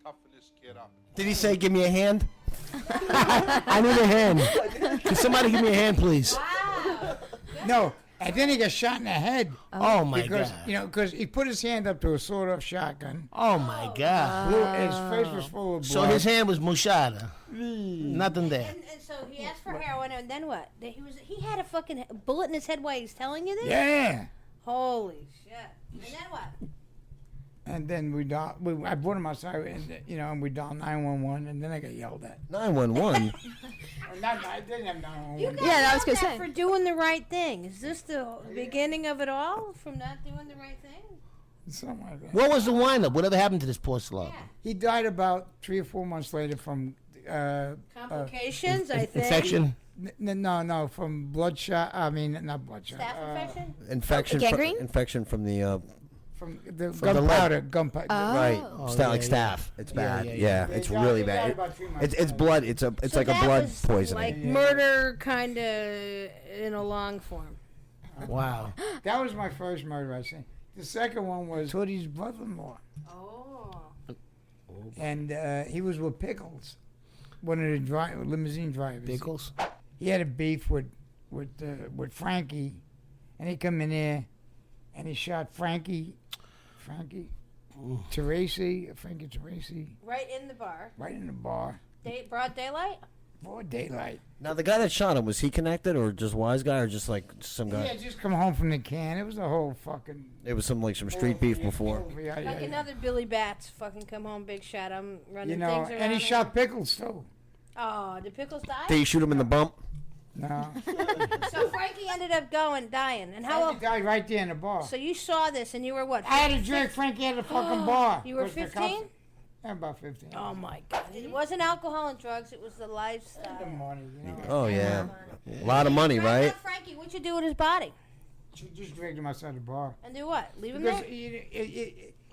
toughen this kid up. Did he say, give me a hand? I need a hand. Can somebody give me a hand, please? No, and then he got shot in the head. Oh, my because, God. you know, because he put his hand up to a sawed-off shotgun. Oh, my God. His face was full of blood. So his hand was mushada. Nothing there. And so he asked for heroin, and then what? He had a fucking bullet in his head while he's telling you this? Yeah. Holy shit. And then what? And then I brought him outside, and, you know, and we dialed 911, and then I got yelled at. 911. I didn't have 911. You got Yeah, I was yelled gonna at say. for doing the right thing. Is this the beginning of it all? From not doing the right thing? Something like that. What was the windup? Whatever happened to this poor slob? Yeah. He died about 3 or 4 months later from Complications, I think. Infection? no, from bloodshot. I mean, not bloodshot. Staph infection? Gangrene? Infection from the From the From the gunpowder. Gunpowder. right, Oh, like yeah, staph. It's Yeah, bad. yeah, Yeah, yeah. it's Yeah, really he died bad. about 3 months It's later. blood. It's So like a that blood was poisoning. Like murder, kind of in a long form. Wow. That was my first murder I seen. The second one was Tootie's brother-in-law, Oh. and he was with Pickles, one of the limousine drivers. Pickles? He had a beef with Frankie, and he come in there, and he shot Frankie Teresi, Right in the bar. right in the bar. Broad daylight? Broad daylight. Now the guy that shot him, was he connected or just wise guy or just like some He guy? had just come home from the can. It was a whole fucking. It was some street beef before. Yeah, Like another Billy Bats fucking come home, big shot. I'm running You know, things around. and he here. shot Pickles too. Oh, did Pickles die? Did he shoot him in the bump? No, So Frankie ended up dying. And how Frankie old? died right there in the bar. So you saw this and you were what? I had a drink. Frankie had a fucking bar. You were 'Cause the cops- 15? Yeah, about 15. Oh my God! It wasn't alcohol and drugs; it was the The lifestyle. money, you know. Oh yeah, a lot of money, Right right? now, Frankie, what'd you do with his body? She just dragged him outside the bar. And do what? Leave him Because there?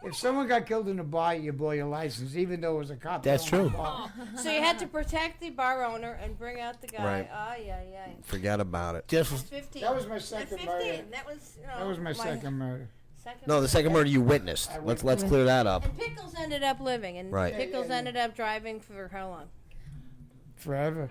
if someone got killed in a bar, you blow your license, even though it was a cop. That's that owned the true. bar. So you had to protect the bar owner and bring out the guy. Right. Oh yeah. Forget about it. Just That's 15. That was my At second 15. murder. That was. You know, That was my second murder. No, the second murder you witnessed. Let's clear that up. And Pickles ended up living, and Right. Pickles ended up driving for how long? Forever.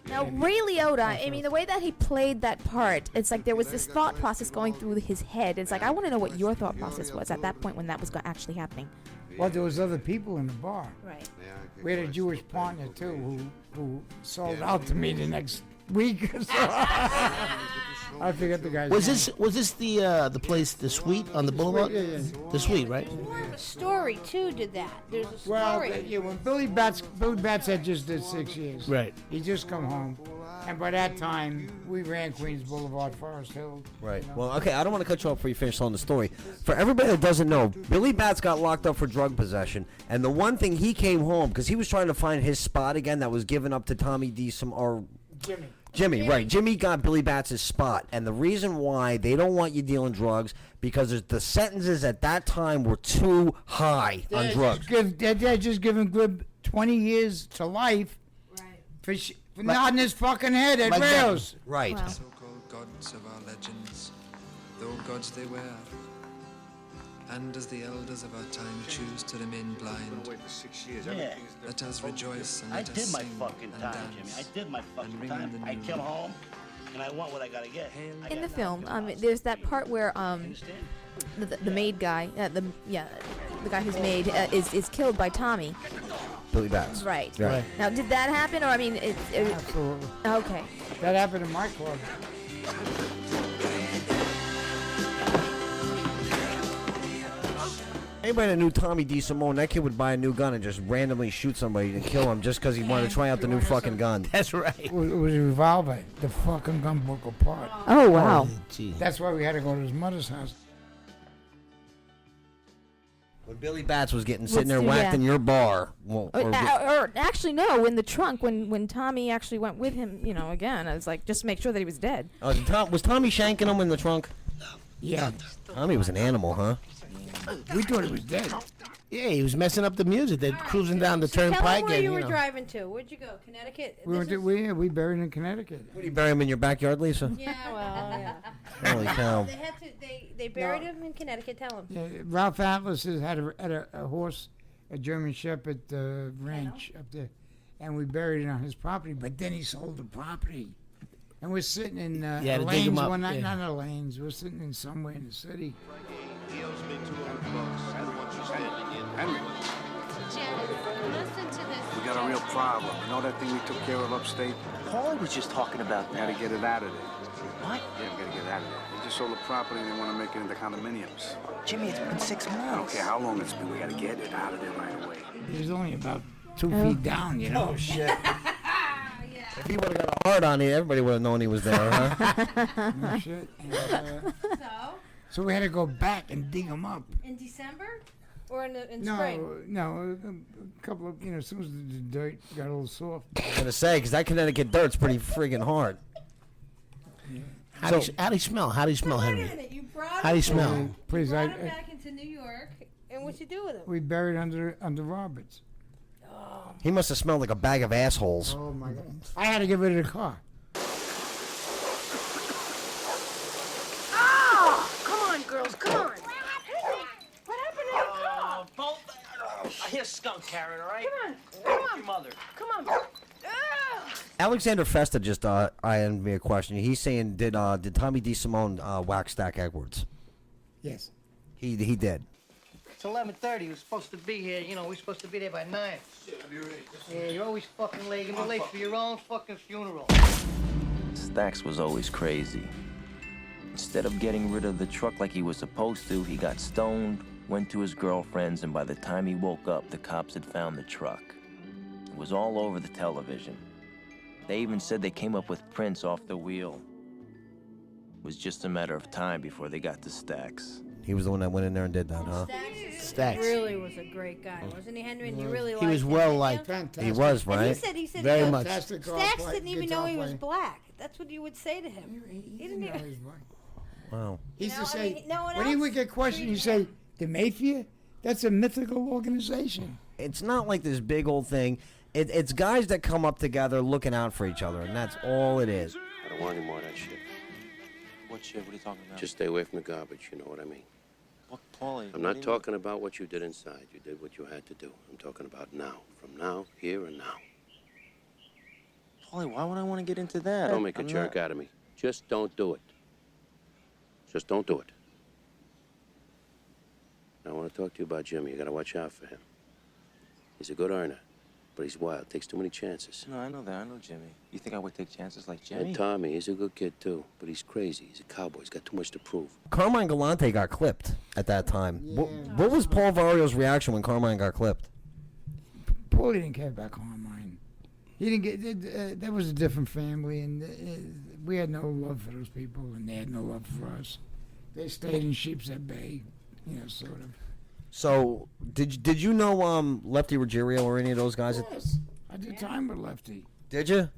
Now, Ray Liotta, I mean, the way that he played that part, it's like there was this thought process going through his head. It's like, I want to know what your thought process was at that point when that was actually happening. Well, there was other people in the bar. Right. We had a Jewish partner too who sold out to me the next week. So I forget the guy's was name. this the place, the suite on the boulevard? Yeah. The suite, right? More of a story too. Did that? There's a story. Well, when Billy Bats had just did 6 years. Right. He just come home, and by that time we ran Queens Boulevard, Forest Hill. Right. you know. Well, okay, I don't want to cut you off before you finish telling the story. For everybody that doesn't know, Billy Bats got locked up for drug possession, and the one thing he came home because he was trying to find his spot again that was given up to Tommy D. Jimmy, right. Jimmy got Billy Bats' spot, and the reason why they don't want you dealing drugs because the sentences at that time were too high on drugs. They're just giving Glib 20 years to life Right. for nodding his fucking head at Like that. rails. Right. Wow. So-called gods of our legends, though gods they were, and as the elders of our time choose to remain blind, Wait for 6 years. Yeah. let us rejoice and I let us did my sing fucking and time, dance. Jimmy. I did my fucking ring in time. the I new came year. home, and I want what I gotta get. Hail I In got the film, nothing. there's that part where Understand? the maid guy, the guy who's maid is killed by Tommy. Billy Bats. Right. Right. Now, did that happen, or I mean, Absolutely. okay. That happened in my club. Anybody that knew Tommy D. Simone, that kid would buy a new gun and just randomly shoot somebody and kill him just because he wanted to try out the new fucking gun. That's right. It was a revolver. The fucking gun broke apart. Oh wow. Oh, gee. That's why we had to go to his mother's house. When Billy Bats was sitting there Yeah. whacked in your bar. Well, Or actually, no. In the trunk, when Tommy actually went with him, again, I was like, just to make sure that he was dead. was Tommy shanking him in the trunk? Yeah. Tommy was an animal, huh? We thought he was dead. Yeah, he was messing up the music. They're All right, cruising down the so tell turnpike. them where and, you were know. driving to. Where'd you go? Connecticut? We This went is- to, we buried in Connecticut. What, do you bury him in your backyard, Lisa? Yeah, well, yeah. Holy cow. They had to. They buried him in Connecticut. Tell him. Yeah, Ralph Atlas had a horse, a German Shepherd ranch up there, and we buried it on his property. But then he sold the property, and we're sitting in to dig Elaine's him up, one night. yeah. Not Elaine's. We're sitting in somewhere in the city. He owes me $200. I don't want you standing in. Henry, Janet, listen to this. we got a real problem. You know that thing we took care of upstate? Paulie was just talking about We gotta that. get it out of there. What? Yeah, we gotta get it out of there. They just sold the property and they want to make it into condominiums. Jimmy, it's been 6 months. I don't care how long it's been. We gotta get it out of there right away. He was only about 2 feet down, you know. Oh, shit. If he would have got a hard on it, everybody would have known he was there, huh? No shit. And, So so we had to go back and dig him up. in December or in No, spring? no, a couple of, as soon as the dirt got a little soft. I was gonna say, because that Connecticut dirt's pretty friggin' hard. How do you smell? How do you smell, Wait a Henry? minute. You brought How do you smell? you Please, brought him back into New York, and what you do with him? we buried under Roberts. He must have smelled like a bag of assholes. Oh my God! I had to get rid of the car. Come on, girls, come on. I hear skunk, Karen, all right? Come on, Your mother. come on. Alexander Festa just asked me a question. He's saying, did Tommy DeSimone wax Stack Edwards? Yes. He did. It's 11:30. He was supposed to be here. You know, we're supposed to be there by 9. Yeah, you're always fucking late. You're late for your own fucking funeral. Stacks was always crazy. Instead of getting rid of the truck like he was supposed to, he got stoned, went to his girlfriend's, and by the time he woke up, the cops had found the truck. It was all over the television. They even said they came up with prints off the wheel. It was just a matter of time before they got to Stacks. He was the one that went in there and did that, huh? Stacks. Really was a great guy, wasn't he, Henry? And you really He was liked him, well didn't you? liked. Fantastic. He was, And he right? said Very you know, much. Fantastic golf Stacks play- didn't even guitar know he was player. black. That's what you would say to him. He didn't know even- he was black. Wow. He used No, to I say, mean, no one when he else would get questioned, he'd say, the Mafia? That's a mythical organization. It's not like this big old thing. It's guys that come up together looking out for each other, and that's all it is. I don't want any more of that shit. What shit? What are you talking about? Just stay away from the garbage, you know what I mean? What, Paulie? I'm not talking about what you did inside. You did what you had to do. I'm talking about now. From now, here, and now. Paulie, why would I want to get into that? Don't make a I'm jerk not- out of me. Just don't do it. Just don't do it. I want to talk to you about Jimmy. You gotta watch out for him. He's a good earner, but he's wild. Takes too many chances. No, I know that. I know Jimmy. You think I would take chances like Jimmy? And Tommy, he's a good kid too, but he's crazy. He's a cowboy. He's got too much to prove. Carmine Galante got clipped at that time. What was Paul Vario's reaction when Carmine got clipped? Paulie didn't care about Carmine. He didn't get. That was a different family, and we had no love for those people, and they had no love for us. They stayed in Sheepshead Bay, sort of. So, did you know Lefty Ruggiero or any of those guys? Yes, I did time with Lefty. Did you?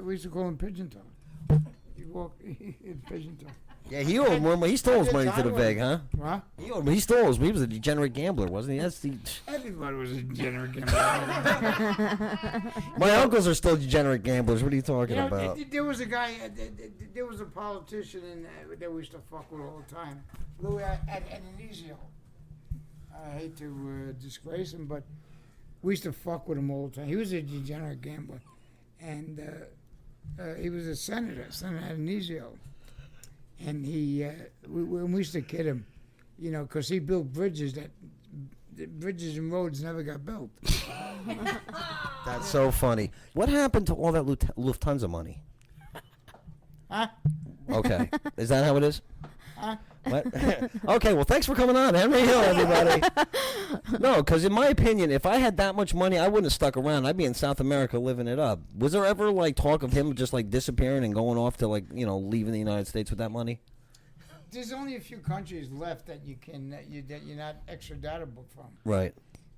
We used to call him Pigeon Toe. He walked in Pigeon Toe. Yeah, he owed more. He stole his money to the I vig, huh? What? He stole his. He was a degenerate gambler, wasn't he? That's the. Everybody was a degenerate gambler. My uncles are still degenerate gamblers. What are you talking about? There was a guy. There was a politician that we used to fuck with all the time. Lou Adenizio. I hate to disgrace him, but we used to fuck with him all the time. He was a degenerate gambler, and he was a senator, Senator Adenizio. And we used to kid him, because he built bridges bridges and roads never got built. That's so funny. What happened to all that Lufthansa money? Huh? Okay, is that how it is? Huh? What? Okay, well, thanks for coming on, Henry Hill, everybody. No, because in my opinion, if I had that much money, I wouldn't have stuck around. I'd be in South America living it up. Was there ever talk of him just disappearing and going off to leaving the United States with that money? There's only a few countries left that you can that you're not extraditable from. Right.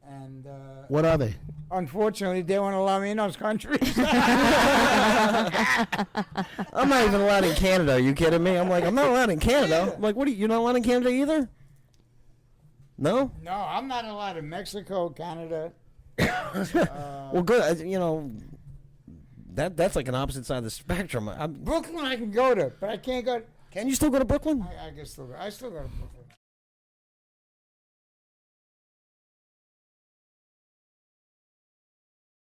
And what are they? Unfortunately, they won't allow me in those countries. I'm not even allowed in Canada. Are you kidding me? I'm not allowed in Canada. I'm like, what are you're not allowed in Canada either? No? No, I'm not allowed in Mexico, Canada. Well, good. You know, that's like an opposite side of the spectrum. Brooklyn I can go to, but I can't go. Can you still go to Brooklyn? I can still go. I still go to Brooklyn.